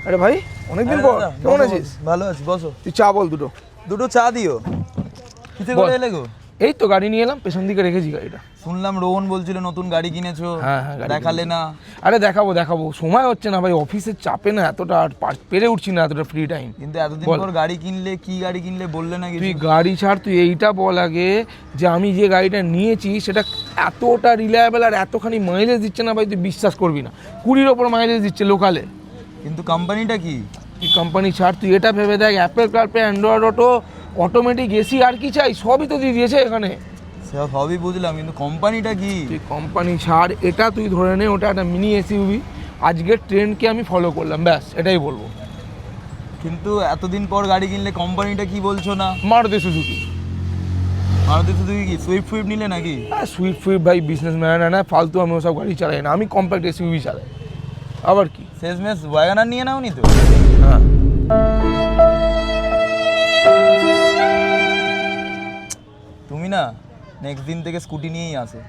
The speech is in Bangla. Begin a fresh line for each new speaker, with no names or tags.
আরে ভাই অনেকদিন পর, কেমন আছিস?
ভালো আছি, বসো।
তুই চা বল দুটো।
দুটো চা দিও। কিসে করে এলে গো?
এই তো গাড়ি নিয়ে এলাম, পেছন দিকে রেখেছি গাড়িটা।
শুনলাম রোহন বলছিল নতুন গাড়ি কিনেছো।
হ্যাঁ,
দেখালে না?
আরে দেখাবো, সময় হচ্ছে না ভাই, অফিসের চাপে না এতটা আর পেরে উঠছি না এতটা ফ্রি টাইম।
কিন্তু এতদিন পর গাড়ি কিনলে, কি গাড়ি কিনলে বললে না কিছু?
তুই গাড়ি ছাড়, তুই এইটা বল আগে যে আমি যে গাড়িটা নিয়েছি সেটা এতটা রিলায়েবল আর এতখানি মাইলেজ দিচ্ছে না ভাই, তুই বিশ্বাস করবি না। 20-র ওপর মাইলেজ দিচ্ছে লোকালে।
কিন্তু কোম্পানিটা কি?
তুই কোম্পানি ছাড়, তুই এটা ভেবে দেখ, Apple CarPlay, Android Auto, automatic AC, আর কি চাই, সবই তো দিয়ে দিয়েছে এখানে।
সবই বুঝলাম, কিন্তু কোম্পানিটা কি?
তুই কোম্পানি ছাড়, এটা তুই ধরে নে ওটা একটা মিনি এসইউভি। আজকের ট্রেন্ডকে আমি ফলো করলাম, ব্যাস এটাই বলবো।
কিন্তু এতদিন পর গাড়ি কিনলে কোম্পানিটা কি বলছো না?
মারুতি সুজুকি।
মারুতি সুজুকি কি সুইফট নিলে নাকি?
হ্যাঁ, সুইফট ভাই বিজনেসম্যান না, ফালতু আমি ওসব গাড়ি চালাই না, আমি কম্প্যাক্ট এসইউভি চালাই। আবার কি
শেষমেশ ওয়াগনার নিয়ে নাও নি তো?
হ্যাঁ,
তুমি না নেক্সট দিন থেকে স্কুটি নিয়েই আসো।